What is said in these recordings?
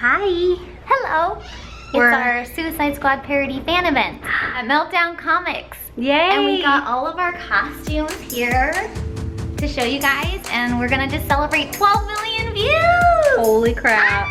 Hi. Hello. It's our Suicide Squad parody fan event at Meltdown Comics. Yay! And we got all of our costumes here to show you guys, and we're gonna just celebrate 12 million views! Holy crap.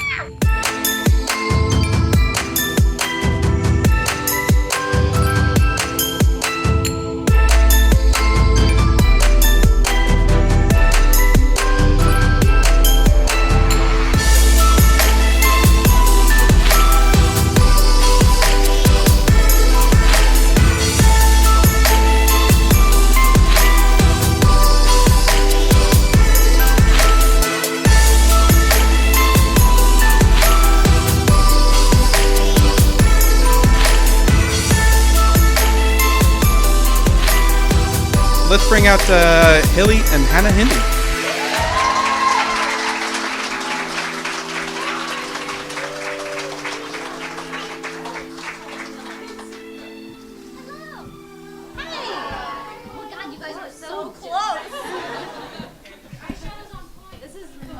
Let's bring out Hilly and Hannah Hindi. Oh God, you guys are so close.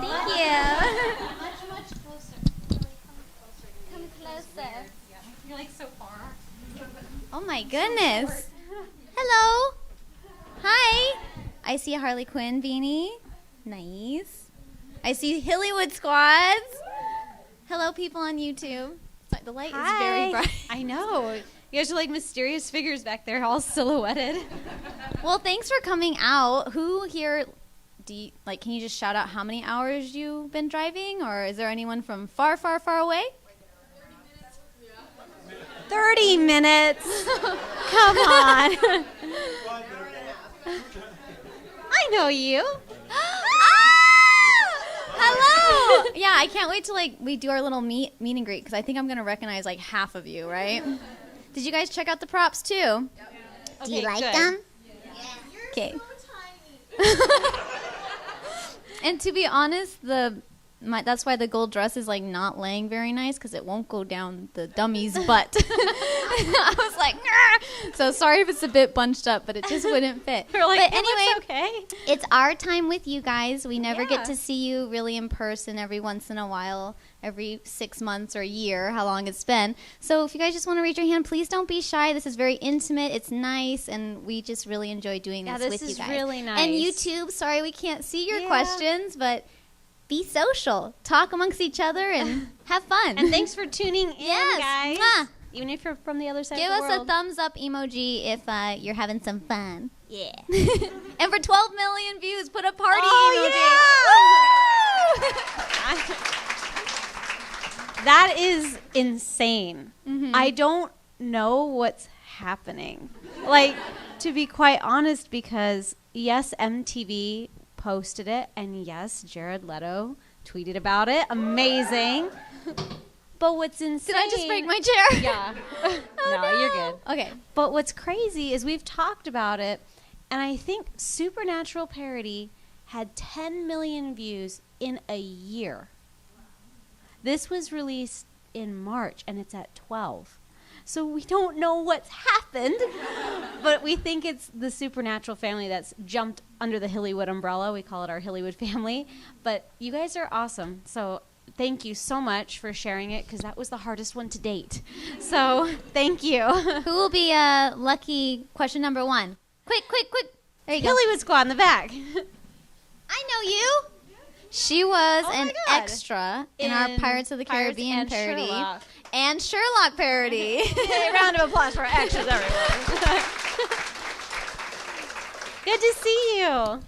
Thank you. Much closer. Come closer. You're like so far. Oh my goodness. Hello. Hi. I see a Harley Quinn beanie. Nice. I see Hillywood squads. Hello, people on YouTube. The light is very bright. I know. You guys are like mysterious figures back there, all silhouetted. Well, thanks for coming out. Who here, can you just shout out how many hours you've been driving? Or is there anyone from far, far, far away? 30 minutes. Come on. I know you. Hello. Yeah, I can't wait till we do our little meet and greet, because I think I'm going to recognize half of you, right? Did you guys check out the props too? Okay, Do you like good. them? Okay. And to be honest, that's why the gold dress is not laying very nice, because it won't go down the dummy's butt. I was like, nah. So sorry if it's a bit bunched up, but it just wouldn't fit. We're like, but it anyway, looks okay. it's our time with you guys. We never Yeah. get to see you really in person every once in a while, every 6 months or a year, how long it's been. So if you guys just want to raise your hand, please don't be shy. This is very intimate. It's nice, and we just really enjoy doing this with you guys. This is really nice. And YouTube, sorry we can't see your Yeah. questions, but be social. Talk amongst each other and have fun. And thanks for tuning in, Yes. guys. Mwah. Even if you're from the other side Give of the us world. a thumbs up emoji if you're having some fun. Yeah. And for 12 million views, put a party emoji. That is insane. Mhm. I don't know what's happening. To be quite honest, because yes, MTV posted it, and yes, Jared Leto tweeted about it. Amazing. But what's insane... Did I just break my chair? Yeah. Oh, no, you're good. Okay. But what's crazy is we've talked about it, and I think Supernatural Parody had 10 million views in a year. This was released in March, and it's at 12. So we don't know what's happened, but we think it's the Supernatural family that's jumped under the Hillywood umbrella. We call it our Hillywood family. But you guys are awesome. So thank you so much for sharing it, because that was the hardest one to date. So thank you. Who will be lucky question number 1? Quick. There you go. Hillywood Squad in the back. I know you. She was Oh my an God. extra in our Pirates of the Pirates Caribbean and parody. Sherlock. And Sherlock parody. Yay, round of applause for our extras, everyone. Good to see you. My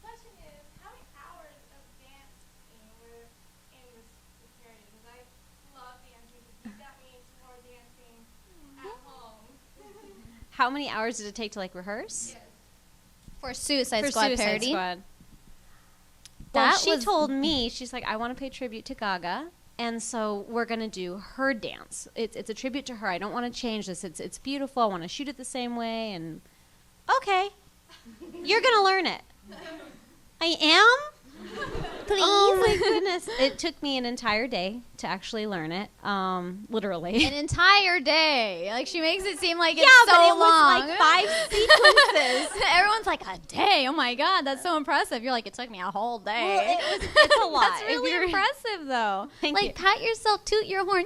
question is, how many hours of dancing were in this parody? Because I love dancing. You got me some more dancing at home. How many hours did it take to rehearse? For Suicide For Squad Suicide parody. Squad. Well, That she was- told me, she's like, I want to pay tribute to Gaga, and so we're going to do her dance. It's a tribute to her. I don't want to change this. It's beautiful. I want to shoot it the same way, and okay. You're going to learn it. I am? Please. Oh my goodness. It took me an entire day to actually learn it. Literally. An entire day. Like, she makes it seem like it's Yeah, so but it long. was like 5 sequences. Everyone's like, a day? Oh my God, that's so impressive. You're like, it took me a whole day. Well, it's a lot. That's really impressive, though. Thank like, you. pat yourself, toot your horn.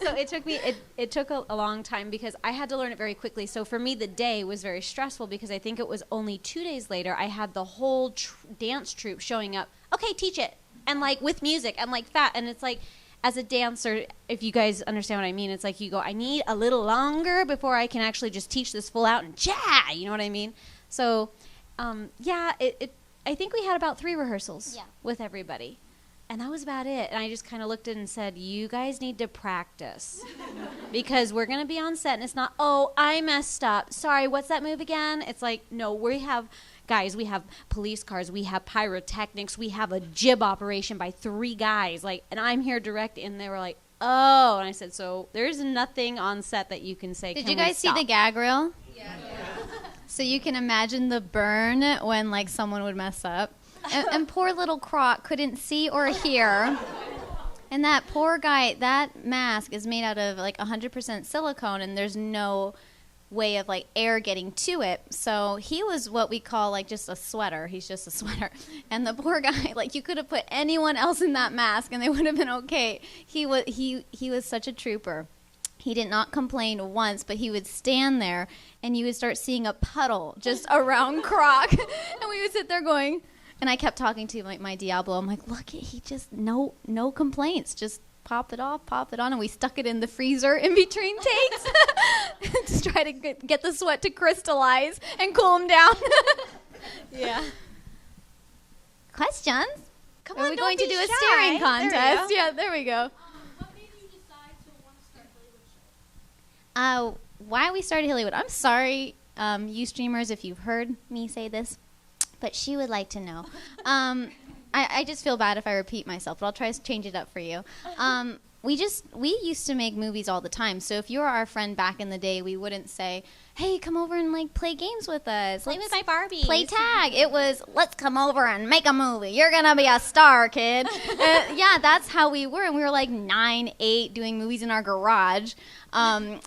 So it took a long time because I had to learn it very quickly. So for me, the day was very stressful because I think it was only 2 days later I had the whole dance troupe showing up. Okay, teach it. And like with music and like that. And it's like, as a dancer, if you guys understand what I mean, it's like you go, I need a little longer before I can actually just teach this full out and you know what I mean? So, I think we had about 3 rehearsals with everybody. And that was about it. And I just kind of looked at it and said, you guys need to practice. Because we're going to be on set and it's not, oh, I messed up. Sorry, what's that move again? It's like, no, we have police cars, we have pyrotechnics, we have a jib operation by 3 guys. Like, and I'm here direct. And they were like, oh. And I said, so there's nothing on set that you can say, Did you guys see the gag reel? Yeah. So you can imagine the burn when, like, someone would mess up. And poor little Croc couldn't see or hear. And that poor guy, that mask is made out of, like, 100% silicone, and there's no way of, like, air getting to it. So he was what we call, like, just a sweater. He's just a sweater. And the poor guy, like, you could have put anyone else in that mask, and they would have been okay. He was such a trooper. He did not complain once, but he would stand there, and you would start seeing a puddle just around Croc. And we would sit there going... And I kept talking to my Diablo. I'm like, look, he just, no complaints. Just pop it off, pop it on. And we stuck it in the freezer in between takes to try to get the sweat to crystallize and cool him down. Yeah. Questions? Come Are on, we don't going to be do a shy. staring There we contest? go. Yeah, there we go. What made you decide to want to start Hillywood Show? Why we started Hillywood. I'm sorry, you streamers, if you've heard me say this, but she would like to know. I just feel bad if I repeat myself, but I'll try to change it up for you. We used to make movies all the time. So if you were our friend back in the day, we wouldn't say, hey, come over and, like, play games with us. Play with my Barbies. Play tag. It was, let's come over and make a movie. You're going to be a star, kid. Yeah, that's how we were. And we were like 9, 8 doing movies in our garage,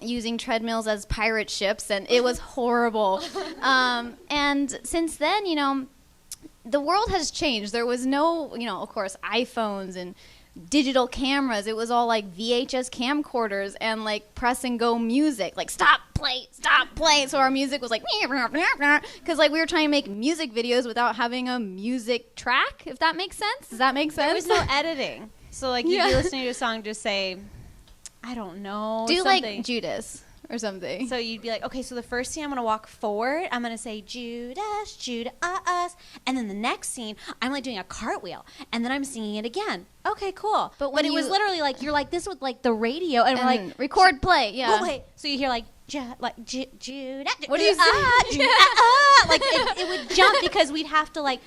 using treadmills as pirate ships. And it was horrible. And since then, you know, the world has changed. There was no, you know, of course, iPhones and digital cameras. It was all like VHS camcorders and like press and go music. Like stop, play. So our music was like, because like we were trying to make music videos without having a music track, if that makes sense. Does that make sense? There was no editing. So like you'd be listening to a song, just say, I don't know. Do something. like Judas or something. So you'd be like, okay, so the first scene I'm going to walk forward. I'm going to say, Judas, Judas. And then the next scene, I'm like doing a cartwheel. And then I'm singing it again. Okay, cool. But when it was literally like, you're like, this was like the radio. And we're like, record, play. Yeah. Oh, wait. So you hear like, Judas. What do you say? Like it would jump because we'd have to like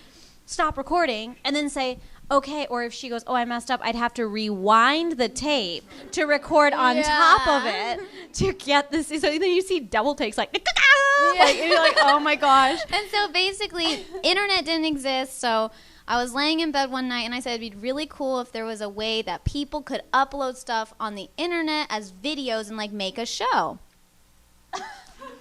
stop recording and then say, okay, or if she goes, oh, I messed up, I'd have to rewind the tape to record on top of it to get this. So then you see double takes like, like you're like, oh my gosh. And so basically, internet didn't exist, so I was laying in bed one night and I said it'd be really cool if there was a way that people could upload stuff on the internet as videos and like make a show.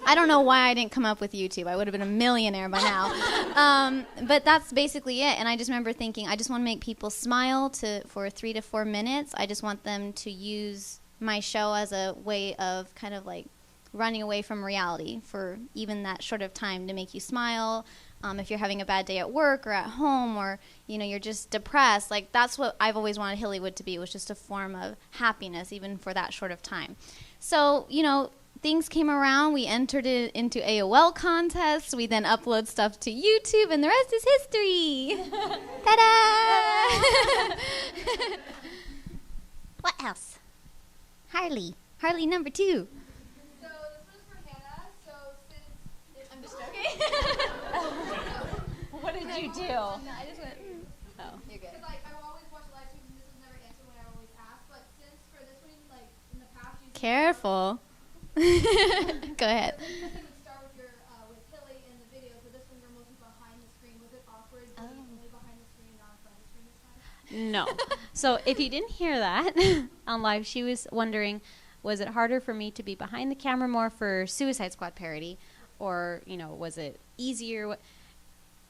I don't know why I didn't come up with YouTube. I would have been a millionaire by now. But that's basically it. And I just remember thinking, I just want to make people smile for 3 to 4 minutes. I just want them to use my show as a way of kind of like running away from reality for even that short of time to make you smile. If you're having a bad day at work or at home or, you know, you're just depressed, like that's what I've always wanted Hillywood to be, was just a form of happiness even for that short of time. So, you know, things came around. We entered it into AOL contests. We then upload stuff to YouTube, and the rest is history. Ta-da! What else? Harley number 2. So this one's for Hannah. So since I'm just joking. What did you do? No, I just went, oh, you're good. Because like I always watch live streams and this was never answered when I always ask. But since for this one, like in the past, you Careful. Go ahead. With Star Wars No. So if you didn't hear that on live, she was wondering, was it harder for me to be behind the camera more for Suicide Squad parody? Or, was it easier?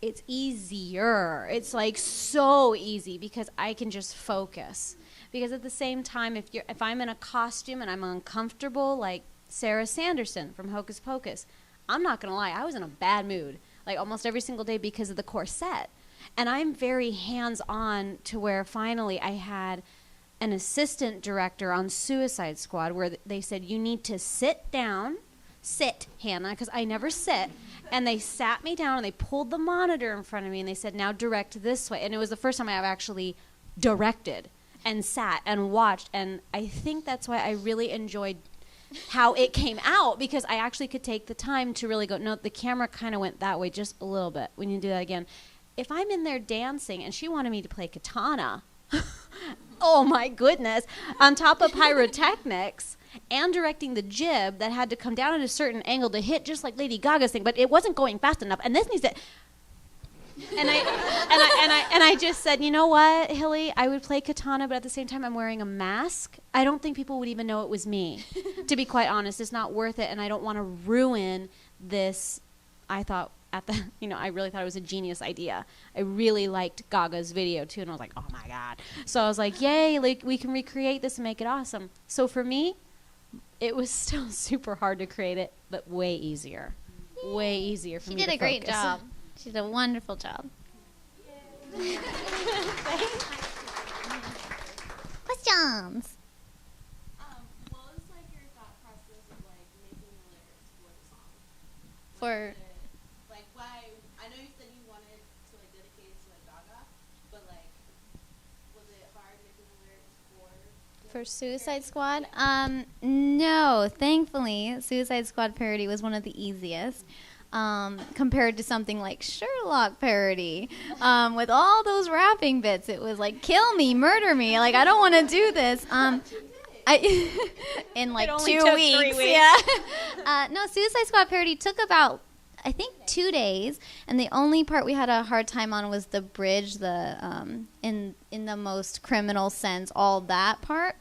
It's easier. It's like so easy because I can just focus. Because at the same time, if I'm in a costume and I'm uncomfortable, like Sarah Sanderson from Hocus Pocus, I'm not going to lie, I was in a bad mood, like almost every single day because of the corset. And I'm very hands-on to where finally I had an assistant director on Suicide Squad where they said, you need to sit, Hannah, because I never sit. And they sat me down and they pulled the monitor in front of me and they said, now direct this way. And it was the first time I've actually directed and sat and watched. And I think that's why I really enjoyed how it came out, because I actually could take the time to really go, no, the camera kind of went that way just a little bit. We need to do that again. If I'm in there dancing and she wanted me to play Katana, oh my goodness, on top of pyrotechnics and directing the jib that had to come down at a certain angle to hit just like Lady Gaga's thing, but it wasn't going fast enough. And this needs to... And I just said, you know what, Hilly, I would play Katana, but at the same time I'm wearing a mask. I don't think people would even know it was me. To be quite honest, it's not worth it, and I don't want to ruin this. I thought I really thought it was a genius idea. I really liked Gaga's video too, and I was like, oh my God. So I was like, yay, like we can recreate this and make it awesome. So for me, it was still super hard to create it, but way easier. Way easier for me to focus. She did a great job. She did a wonderful job. Questions? What was like your thought process of like making the lyrics for the song? For Like why? I know you said you wanted to like dedicate it to like Gaga, but like was it hard making the lyrics for Suicide Squad? No, thankfully, Suicide Squad parody was one of the easiest. Compared to something like Sherlock parody, with all those rapping bits, it was like, kill me, murder me, like I don't want to do this. In like 2 weeks. 3 weeks. Yeah. No, Suicide Squad parody took about, I think, 2 days, and the only part we had a hard time on was the bridge, in the most criminal sense, all that part.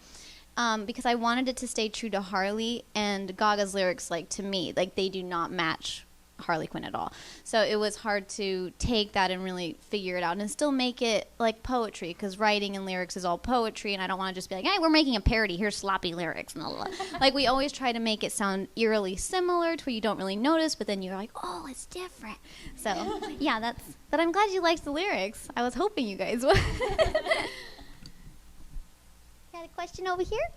Because I wanted it to stay true to Harley, and Gaga's lyrics, like, to me, like, they do not match Harley Quinn at all. So it was hard to take that and really figure it out and still make it like poetry, because writing and lyrics is all poetry, and I don't want to just be like, hey, we're making a parody, here's sloppy lyrics. And like, we always try to make it sound eerily similar to where you don't really notice, but then you're like, oh, it's different. So yeah, but I'm glad you liked the lyrics. I was hoping you guys would. Got a question over here?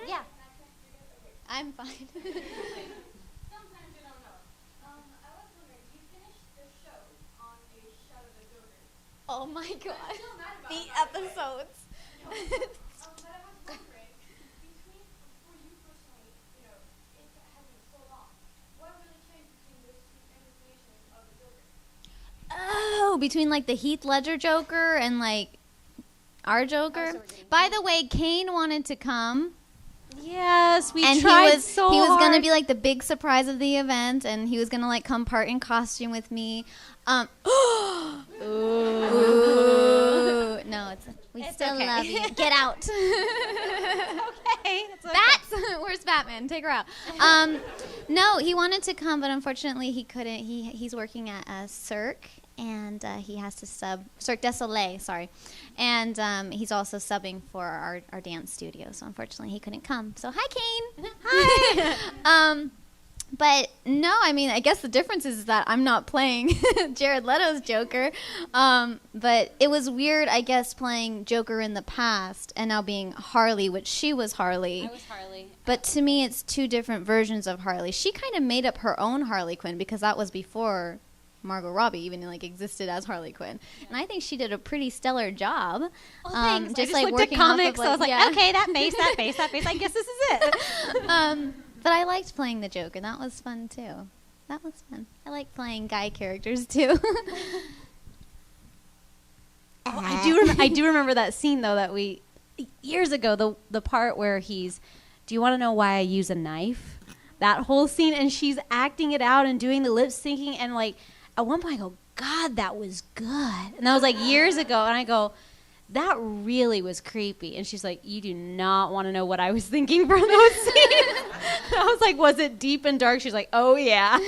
Yeah. I'm fine. Sometimes you don't know. I was wondering, you finished the show on a shot of the Joker. Oh my God. I'm still mad about The that, episodes. But I was wondering, for you personally, it has been so long. What really changed between those two incarnations of the Joker? Oh, between like the Heath Ledger Joker and like our Joker. By the way, Kane wanted to come. Yes, we And tried he was hard. gonna be like the big surprise of the event, and he was gonna like come part in costume with me. Ooh. No, we still okay. love you. Get out. Okay, that's okay. Bats. Where's Batman? Take her out. No, he wanted to come, but unfortunately he couldn't. He's working at a Cirque, and he has to sub Cirque du Soleil. Sorry, and he's also subbing for our dance studio. So unfortunately he couldn't come. So hi, Kane. Hi. But no, I mean, I guess the difference is that I'm not playing Jared Leto's Joker. But it was weird, I guess, playing Joker in the past and now being Harley, which she was Harley. I was Harley. But to me, it's two different versions of Harley. She kind of made up her own Harley Quinn because that was before Margot Robbie even like existed as Harley Quinn. Yeah. And I think she did a pretty stellar job. Well, thanks. Just I just like looked working at comics, off of, so I was like, yeah. okay, that face, I guess this is it. But I liked playing the Joker. That was fun too. That was fun. I like playing guy characters too. I do remember that scene though that we years ago, the part where do you want to know why I use a knife? that whole scene, and she's acting it out and doing the lip syncing, and like at one point I go, God, that was good. And that was like years ago, and I go, that really was creepy. And she's like, you do not want to know what I was thinking for those scenes. I was like, was it deep and dark? She's like, oh yeah.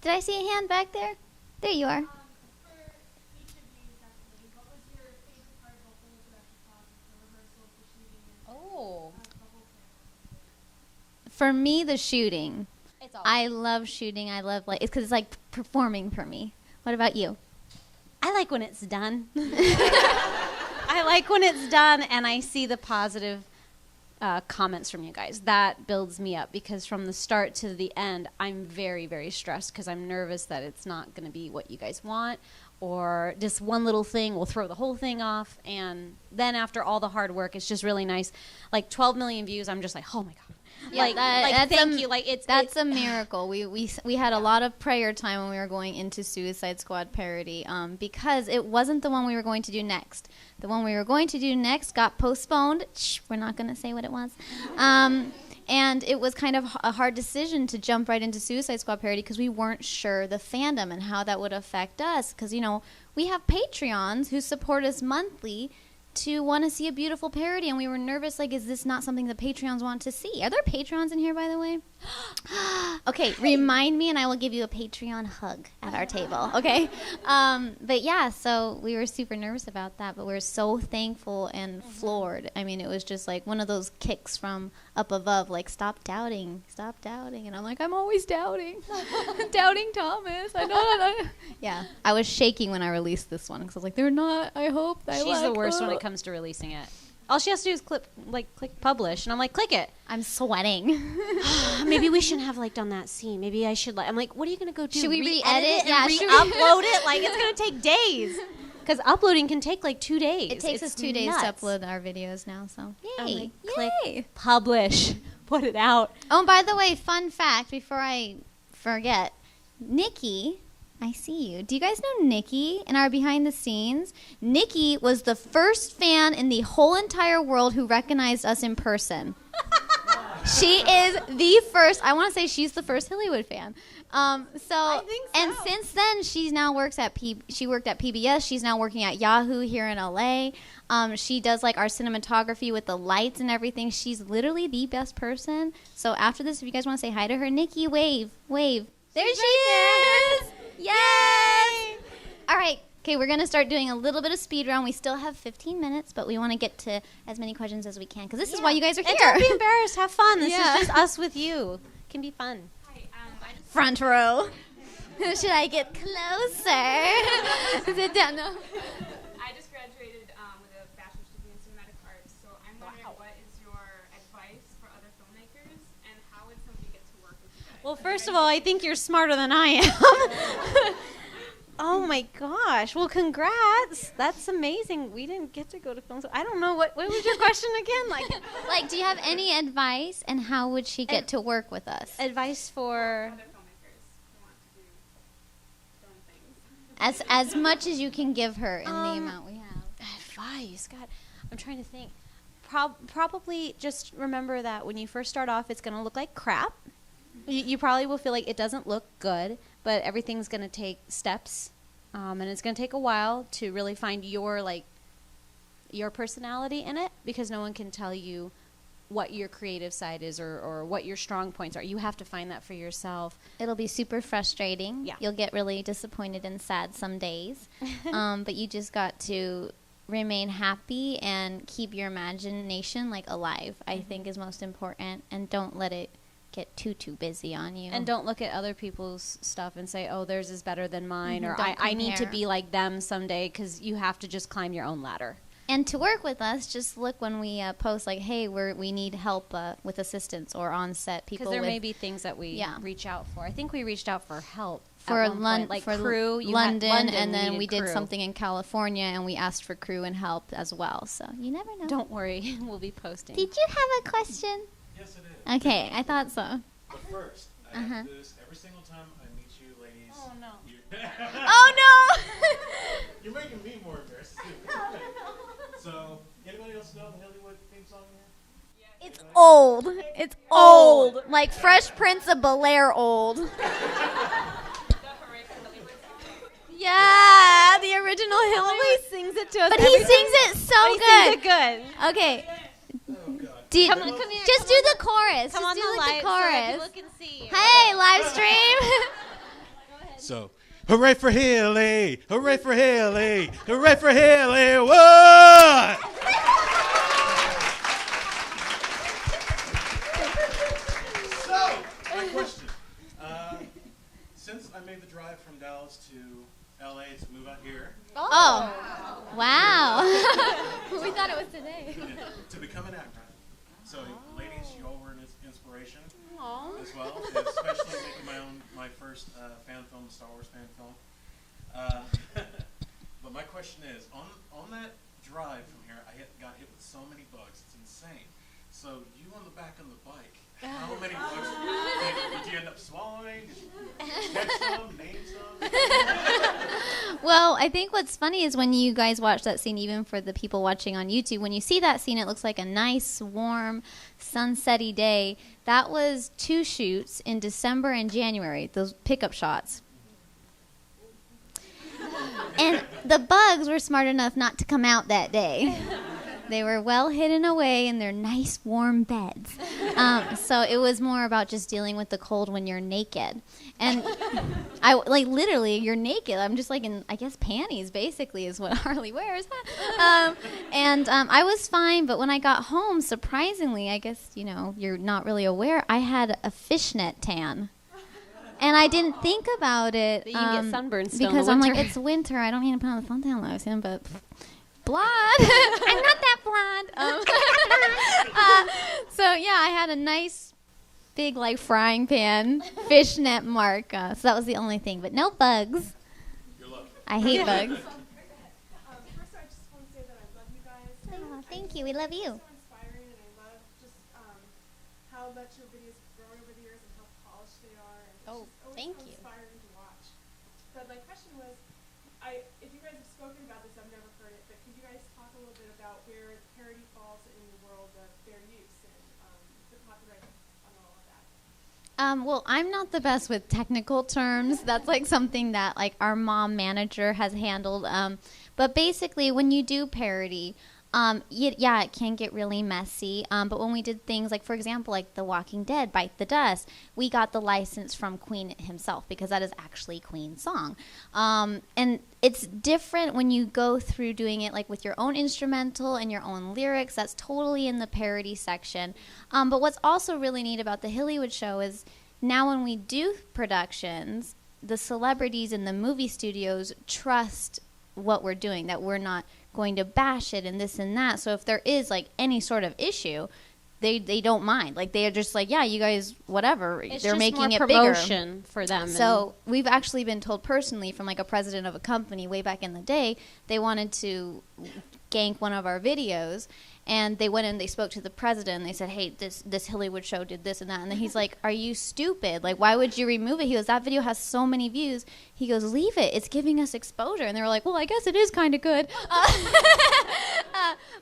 Did I see a hand back there? There you are. For each of you, exactly, what was your favorite part of the whole production process, the rehearsals, the shooting, and Oh. the whole thing? For me, the shooting. It's all I love shooting. I love it's because it's like performing for me. What about you? I like when it's done. I like when it's done and I see the positive comments from you guys. That builds me up because from the start to the end, I'm very, very stressed because I'm nervous that it's not going to be what you guys want, or just one little thing will throw the whole thing off. And then after all the hard work, it's just really nice. Like 12 million views, I'm just like, oh my God. Yeah, that's thank you. Like that's a miracle. We had a lot of prayer time when we were going into Suicide Squad Parody, because it wasn't the one we were going to do next. The one we were going to do next got postponed. Shh, we're not going to say what it was. And it was kind of a hard decision to jump right into Suicide Squad Parody because we weren't sure the fandom and how that would affect us. Because, you know, we have Patreons who support us monthly to want to see a beautiful parody, and we were nervous, like, is this not something the Patreons want to see? Are there Patreons in here, by the way? Okay, remind me, and I will give you a Patreon hug at our table, okay? But yeah, so we were super nervous about that, but we were so thankful and floored. I mean, it was just like one of those kicks from up above, like, stop doubting, and I'm like, I'm always doubting. Doubting Thomas. I know. Yeah, I was shaking when I released this one, because I was like, they're not, I hope. She's the worst when it comes to releasing it. All she has to do is click publish, and I'm like, click it. I'm sweating. Maybe we shouldn't have done that scene. Maybe I should I'm like, what are you gonna go do? Should we re-edit re-edit? it? Yeah, And should we- re-upload it? Like, it's gonna take days. Because uploading can take like 2 days. It takes us 2 days nuts. to upload our videos now, so I'm yay. like, click Yay. publish, put it out. Oh, and by the way, fun fact before I forget, Nikki, I see you. Do you guys know Nikki in our behind the scenes? Nikki was the first fan in the whole entire world who recognized us in person. She is the first. I want to say she's the first Hillywood fan. I think so. And since then, she now works at she worked at PBS. She's now working at Yahoo here in LA. She does like our cinematography with the lights and everything. She's literally the best person. So after this, if you guys want to say hi to her, Nikki, wave. There she is. Yay! All right. Okay, we're going to start doing a little bit of speed round. We still have 15 minutes, but we want to get to as many questions as we can because this is why you guys are here. And don't be embarrassed. Have fun. This Yeah. is just us with you. It can be fun. Hi, I just Front row. Should I get closer? Sit down. No. I just graduated with a bachelor's degree in cinematic arts, so I'm wondering what is your advice for other filmmakers, and how would somebody get to work with you guys? Well, first of all, I think you're smarter than I am. Oh my gosh. Well, congrats. That's amazing. We didn't get to go to film school. I don't know. What was your question again? Like, do you have any advice, and how would she get to work with us? Advice for... Other filmmakers who want to do film things. As much as you can give her in the amount we have. Advice. God, I'm trying to think. Probably just remember that when you first start off, it's going to look like crap. You probably will feel like it doesn't look good, but everything's going to take steps, and it's going to take a while to really find your personality in it, because no one can tell you what your creative side is or what your strong points are. You have to find that for yourself. It'll be super frustrating. Yeah. You'll get really disappointed and sad some days. But you just got to remain happy and keep your imagination alive, I think is most important, and don't let it get too busy on you. And don't look at other people's stuff and say, oh, theirs is better than mine, or Don't I need to compare. be like them someday, because you have to just climb your own ladder. And to work with us, just look when we post hey, we need help with assistance or on set people. Because there with, may be things that we reach out for. I think we reached out for help for at one point, for crew. London, and then we needed did crew. something in California, and we asked for crew and help as well. So you never know. Don't worry, we'll be posting. Did you have a question? Yes, it is. Okay, I thought so. But first, I have to do this every single time I meet you, ladies. Oh, no. Oh no! You're making me more embarrassed, too. So, anybody else know the Hillywood theme song here? Yes, It's old. It's old. Like Fresh Prince of Bel-Air old. Yeah, the original He Hilly. always sings it to us. But he every sings time. it so He good. sings it good. Okay. Oh, God. Come here. Just do the chorus. Come just on do the like light the so chorus. people can see you. Hey, live stream. So, hooray for Hilly! Hooray for Hilly! Hooray for Hilly! What? So, my question. Since I made the drive from Dallas to LA to move out here Oh. Wow. We thought it was today. to become an actor. So, ladies, you all were an inspiration as well, especially making my first fan film, Star Wars fan film. But my question is, on that drive from here, got hit with so many bugs. It's insane. So you on the back of the bike, how many bugs did you end up swallowing? Did you catch some, name some? Well, I think what's funny is when you guys watch that scene, even for the people watching on YouTube, when you see that scene, it looks like a nice, warm, sunsetty day. That was 2 shoots in December and January, those pickup shots. And the bugs were smart enough not to come out that day. They were well hidden away in their nice warm beds. So it was more about just dealing with the cold when you're naked. And I like literally you're naked. I'm just like in, I guess, panties basically is what Harley wears. I was fine, but when I got home, surprisingly, I guess, you're not really aware, I had a fishnet tan. And I didn't think about it. That you can get sunburned still because in the I'm winter. like, it's winter. I don't need to put on the suntan lotion, but blonde. I'm not that blonde. So yeah, I had a nice big like frying pan fishnet mark. So that was the only thing, but no bugs. You're lucky. I hate bugs. First, I just want to say that I love you guys. Oh, thank you. We love you. So inspiring, and I love just how much your videos have grown over the years and how polished they are. And it's just always thank so you. inspiring to watch. But my question was, if you guys have spoken about this, I've never heard it, but could you guys talk a little bit about where parody falls in the world of fair use and the copyright on all of that? Well, I'm not the best with technical terms. That's like something that like our mom manager has handled. But basically, when you do parody, yeah, it can get really messy. But when we did things like, for example, like The Walking Dead, Bite the Dust, we got the license from Queen himself because that is actually Queen's song. And it's different when you go through doing it like with your own instrumental and your own lyrics. That's totally in the parody section. But what's also really neat about the Hillywood Show is now when we do productions, the celebrities in the movie studios trust what we're doing, that we're not going to bash it and this and that. So if there is like any sort of issue, they don't mind. Like they're just like, yeah, you guys, whatever. It's they're just making more it bigger promotion for them. So we've actually been told personally from like a president of a company way back in the day, they wanted to gank one of our videos, and they went and they spoke to the president and they said, hey, this Hillywood Show did this and that. And then he's like, are you stupid? Like, why would you remove it? He goes, that video has so many views. He goes, leave it. It's giving us exposure. And they were like, well, I guess it is kind of good.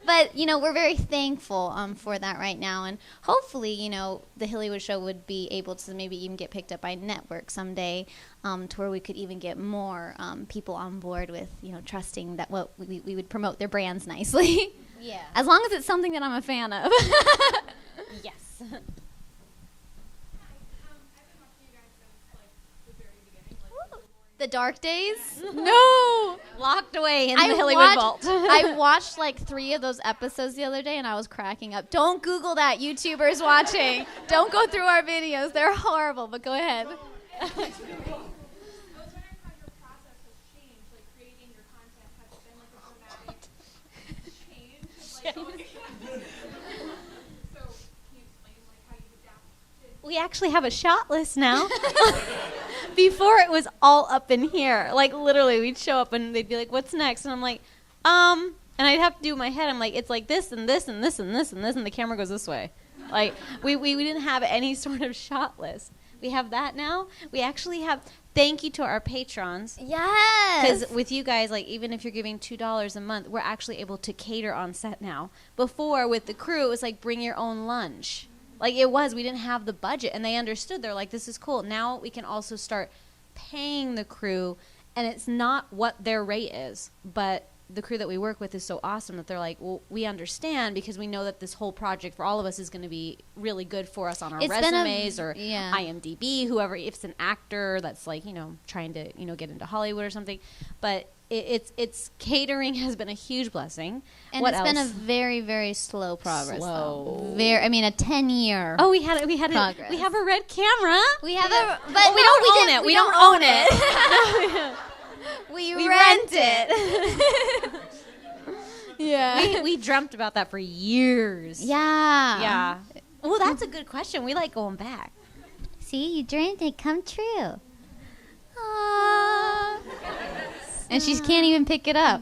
But, we're very thankful for that right now. And hopefully, the Hillywood Show would be able to maybe even get picked up by network someday, to where we could even get more people on board with, trusting that we would promote their brands nicely. Yeah. As long as it's something that I'm a fan of. Yes. I've been watching you guys since like the very beginning, like The Dark Days? No! Locked away in the Hillywood watched, vault. I watched like 3 of those episodes the other day and I was cracking up. Don't Google that, YouTubers watching. Don't go through our videos. They're horrible, but go ahead. I was wondering how your process has changed, like creating your content. Has it been like a dramatic change? Like, so can you explain like how you adapted? We actually have a shot list now. Before it was all up in here. Like literally we'd show up and they'd be like, what's next? And I'm like, and I'd have to do it in my head. I'm like, it's like this and this and this and this and this and the camera goes this way. Like we didn't have any sort of shot list. We have that now. We actually have, thank you to our patrons. Yes. Because with you guys, like, even if you're giving $2 a month, we're actually able to cater on set now. Before, with the crew, it was like, bring your own lunch. Like, we didn't have the budget, and they understood. They're like, this is cool. Now we can also start paying the crew, and it's not what their rate is, but the crew that we work with is so awesome that they're like, well, we understand because we know that this whole project for all of us is going to be really good for us on our resumes or IMDb, whoever, if it's an actor that's like, trying to, get into Hollywood or something. But it's catering has been a huge blessing. And what it's else? been a very, very slow progress. Slow. A 10-year. Oh, we had progress. We have a red camera. We have a, but we don't own it. We don't own it. We rent it. Yeah. We dreamt about that for years. Yeah. Yeah. Well, that's a good question. We like going back. See, you dreamed it come true. Aww. And she can't even pick it up.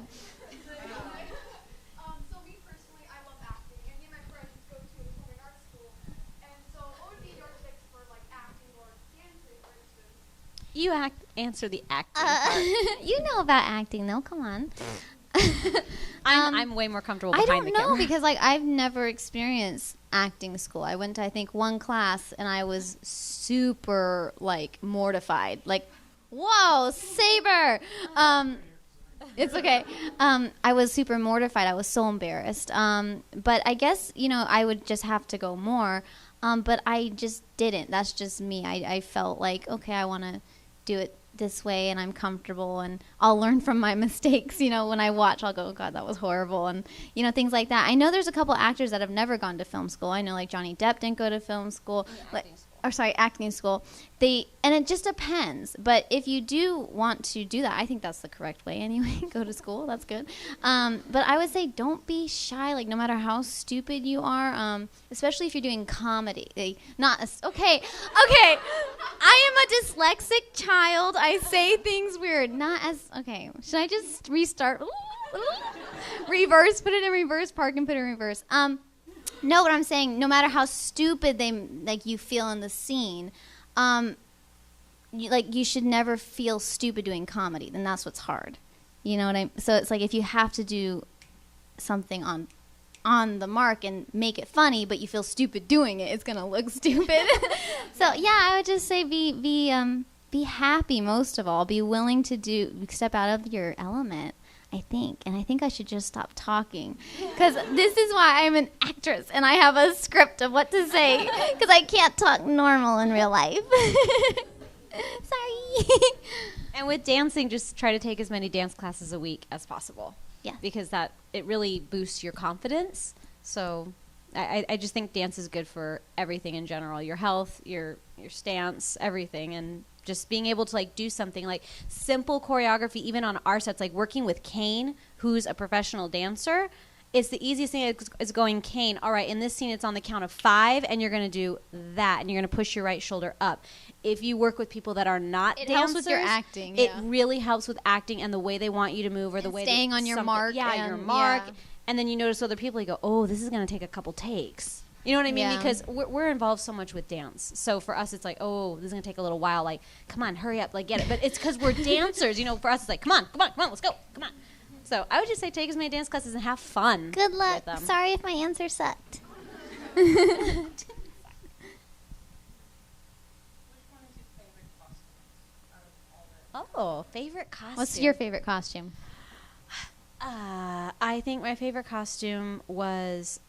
So me personally, I love acting, and me and my friends go to a performing arts school. And so, what would be your tips for like acting or dancing, for instance? You answer the acting part. You know about acting, though. Come on. I'm way more comfortable I behind don't the know camera. because I've never experienced acting school. I went to, I think, one class, and I was super mortified. Like, whoa, Saber. It's okay. I was super mortified. I was so embarrassed. But I guess, I would just have to go more. But I just didn't. That's just me. I felt like, okay, I want to do it this way, and I'm comfortable, and I'll learn from my mistakes. When I watch, I'll go, oh, God, that was horrible, and, things like that. I know there's a couple actors that have never gone to film school. I know, like, Johnny Depp didn't go to film school. Acting school. And it just depends. But if you do want to do that, I think that's the correct way anyway. Go to school. That's good. But I would say don't be shy, no matter how stupid you are, especially if you're doing comedy. Okay. I am a dyslexic child. I say things weird. Okay. Should I just restart? Reverse. Put it in reverse. Park and put it in reverse. No, what I'm saying, no matter how stupid you feel in the scene, you should never feel stupid doing comedy. Then that's what's hard. You know what I mean? So it's like if you have to do something on the mark and make it funny, but you feel stupid doing it, it's gonna look stupid. So yeah, I would just say be happy most of all. Be willing to step out of your element. I think I should just stop talking, because this is why I'm an actress and I have a script of what to say, because I can't talk normal in real life. Sorry. And with dancing, just try to take as many dance classes a week as possible. Yeah. Because it really boosts your confidence. So I just think dance is good for everything in general, your health, your stance, everything, and just being able to do something like simple choreography, even on our sets, like working with Kane, who's a professional dancer. It's the easiest thing is going, Kane, all right, in this scene it's on the count of 5, and you're going to do that, and you're going to push your right shoulder up. If you work with people that are not dancers, helps with your acting. It really helps with acting and the way they want you to move, or the way staying on your mark. Yeah, your mark. Yeah. And then you notice other people, you go, oh, this is going to take a couple takes. You know what I mean? Yeah. Because we're involved so much with dance. So for us, it's like, oh, this is going to take a little while. Like, come on, hurry up. Get it. But it's because we're dancers. For us, it's like, come on, let's go. Come on. So I would just say take as many dance classes and have fun. Good luck. With them. Sorry if my answer sucked. Which one is your favorite costume out of all that? Oh, favorite costume. What's your favorite costume? I think my favorite costume was...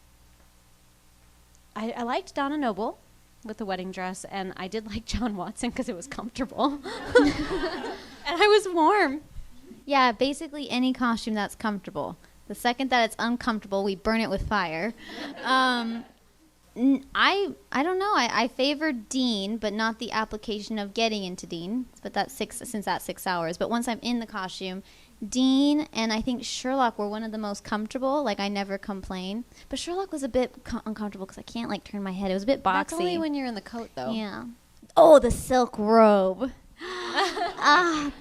I liked Donna Noble with the wedding dress, and I did like John Watson because it was comfortable. And I was warm. Yeah, basically any costume that's comfortable. The second that it's uncomfortable, we burn it with fire. I don't know. I favor Dean, but not the application of getting into Dean. But that's 6 hours. But once I'm in the costume, Dean and I think Sherlock were one of the most comfortable. I never complain. But Sherlock was a bit uncomfortable because I can't turn my head. It was a bit boxy. That's only when you're in the coat, though. Yeah. Oh, the silk robe.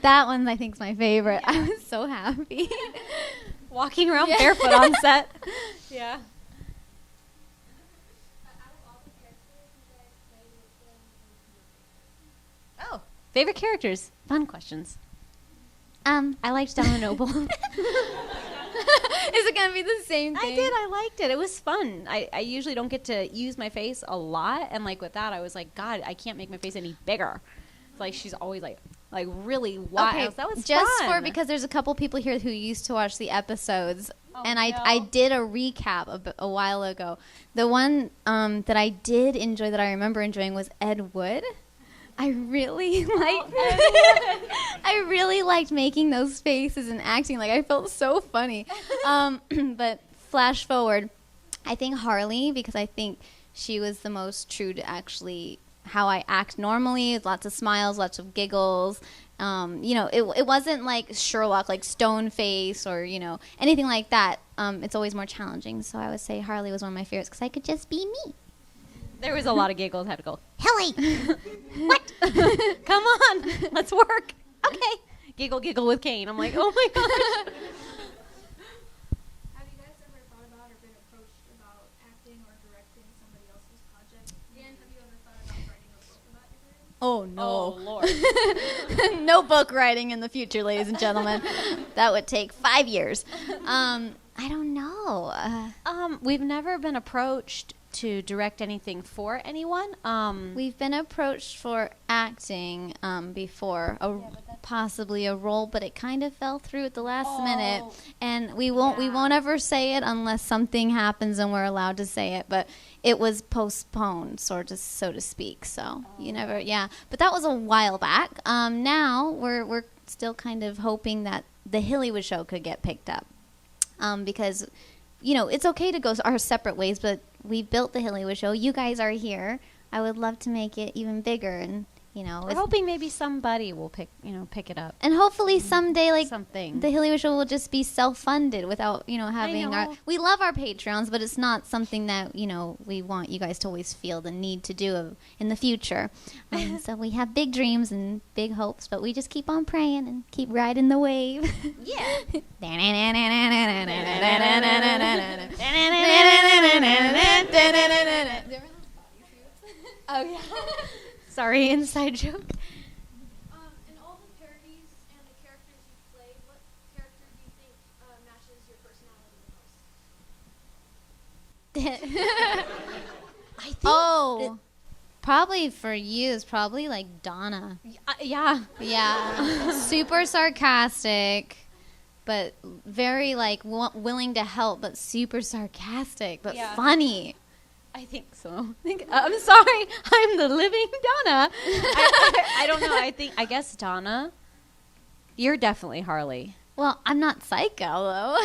That one I think is my favorite. Yeah. I was so happy. Walking around barefoot on set. Yeah. Favorite characters? Fun questions. I liked Donna Noble. Is it gonna be the same thing? I did. I liked it. It was fun. I usually don't get to use my face a lot, and like with that, I was like, God, I can't make my face any bigger. It's like she's always like really wide. Okay, That was just fun. because there's a couple people here who used to watch the episodes, and no. I did a recap a while ago. The one that I did enjoy, that I remember enjoying, was Ed Wood. I really liked I really liked making those faces and acting. Like, I felt so funny. But flash forward, I think Harley, because I think she was the most true to actually how I act normally, with lots of smiles, lots of giggles. It wasn't like Sherlock, like stone face or, anything like that. It's always more challenging. So I would say Harley was one of my favorites because I could just be me. There was a lot of giggles. I had to go, Hilly! what? Come on, let's work. Okay. Giggle with Kane. I'm like, oh my gosh. Have you guys ever thought about or been approached about acting or directing somebody else's project? Dan, have you ever thought about writing a book about your career? Oh, no. Lord. No book writing in the future, ladies and gentlemen. That would take 5 years. I don't know. We've never been approached to direct anything for anyone. We've been approached for acting before, possibly a role, but it kind of fell through at the last minute. And we won't ever say it unless something happens and we're allowed to say it. But it was postponed, so to speak. So you never, But that was a while back. Now we're still kind of hoping that the Hillywood Show could get picked up, because it's okay to go our separate ways, but we built the Hillywood Show. You guys are here. I would love to make it even bigger, and we're hoping maybe somebody will pick it up. And hopefully someday, like, something. the Hillywood Show will just be self-funded without, having our. We love our Patreons, but it's not something that we want you guys to always feel the need to do in the future. So we have big dreams and big hopes, but we just keep on praying and keep riding the wave. Yeah. Oh yeah. Sorry, inside joke. In all the parodies and the characters you've played, what character do you think matches your personality the most? I think. Probably for you is probably like Donna. Yeah. Yeah. Super sarcastic, but very like willing to help, but super sarcastic, but funny. I think so. I'm sorry. I'm the living Donna. I don't know. I guess Donna. You're definitely Harley. Well, I'm not Psycho, though.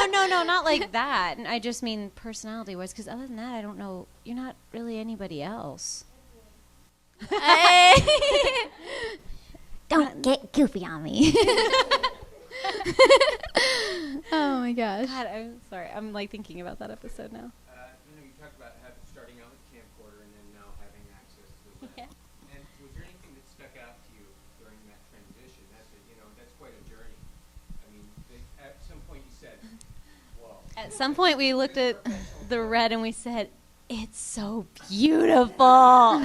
No, not like that. And I just mean personality-wise, because other than that, I don't know. You're not really anybody else. Don't get goofy on me. Oh, my gosh. God, I'm sorry. I'm like thinking about that episode now. You talked about starting out with camcorder and then now having access to the web. And was there anything that stuck out to you during that transition? That's quite a journey. I mean, at some point you said, "Whoa." At some point, we looked at the red and we said, "It's so beautiful."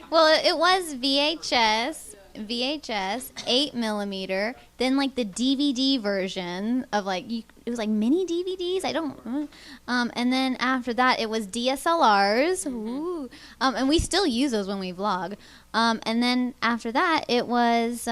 Well, it was VHS, 8mm, then like the DVD version of it was like mini DVDs. I don't, and then after that it was DSLRs. Ooh, and we still use those when we vlog. And then after that it was,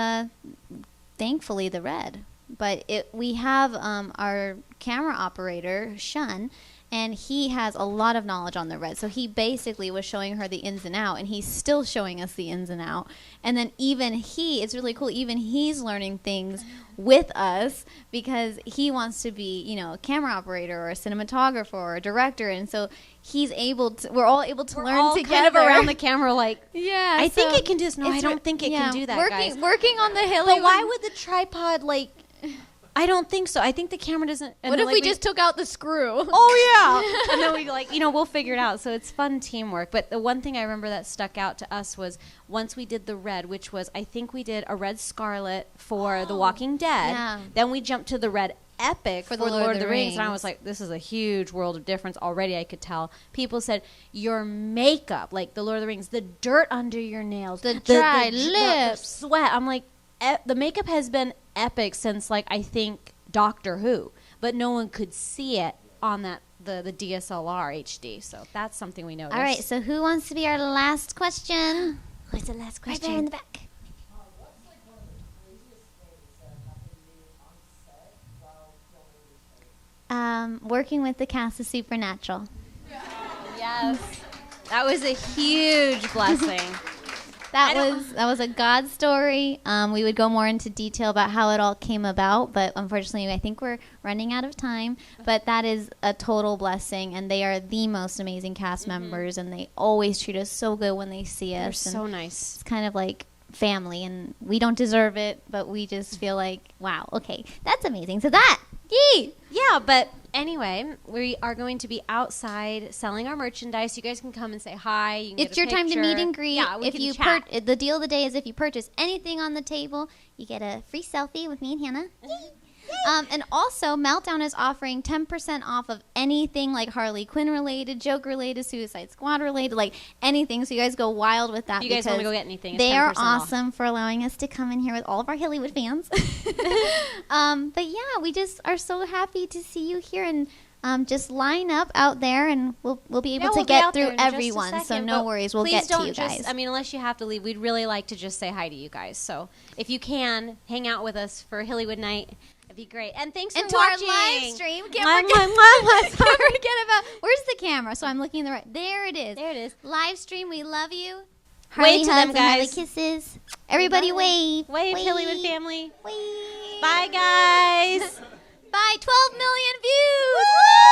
thankfully, the red. But we have our camera operator, Shun, and he has a lot of knowledge on the red. So he basically was showing her the ins and out, and he's still showing us the ins and out. And then it's really cool, even he's learning things with us because he wants to be, a camera operator or a cinematographer or a director. And so we're all able to learn all together. kind of around the camera like, yeah, I think it can do this. No, I don't think it can do that, guys. Working on the Hilly. But why would the tripod, I don't think so. I think the camera doesn't. What if we just took out the screw? Oh, yeah. And then we we'll figure it out. So it's fun teamwork. But the one thing I remember that stuck out to us was once we did the red, which was, I think we did a red Scarlet for The Walking Dead. Yeah. Then we jumped to the red epic for the Lord of the Rings. And I was like, this is a huge world of difference already, I could tell. People said, your makeup, like the Lord of the Rings, the dirt under your nails, The dry lips. the sweat. I'm like, the makeup has been epic since, like, I think Doctor Who. But no one could see it on the DSLR HD. So that's something we noticed. All right, so who wants to be our last question? What's the last Right question? there in the back. Working with the cast of Supernatural. Yes. That was a huge blessing. That was a God story. We would go more into detail about how it all came about, but unfortunately, I think we're running out of time. But that is a total blessing, and they are the most amazing cast members, and they always treat us so good when they see They're us. so nice. It's kind of like family, and we don't deserve it, but we just feel like, wow, okay, that's amazing. So that, yee! Yeah, but anyway, we are going to be outside selling our merchandise. You guys can come and say hi. You can It's get a your time to meet picture. and greet. Yeah, we if can you chat. the deal of the day is if you purchase anything on the table, you get a free selfie with me and Hannah. And also, Meltdown is offering 10% off of anything like Harley Quinn related, joke related, Suicide Squad related, like anything. So you guys go wild with that. If you guys want to because go get anything, it's they are 10% off. awesome for allowing us to come in here with all of our Hillywood fans. But yeah, we just are so happy to see you here, and just line up out there, and we'll be able to get through everyone. So no worries, we'll get to you guys. I mean, unless you have to leave, we'd really like to just say hi to you guys. So if you can, hang out with us for Hillywood night. It'd be great. And thanks And for to our watching. live stream. Can't Mwah, forget, mwah, mwah, mwah. can't forget about, where's the camera? So I'm looking in the right. There it is. There it is. Live stream, we love you. Wave Harley to hugs them, and Harley guys. kisses. Everybody wave. Wave, Hillywood family. Wave. Bye, guys. Bye. 12 million views. Woo!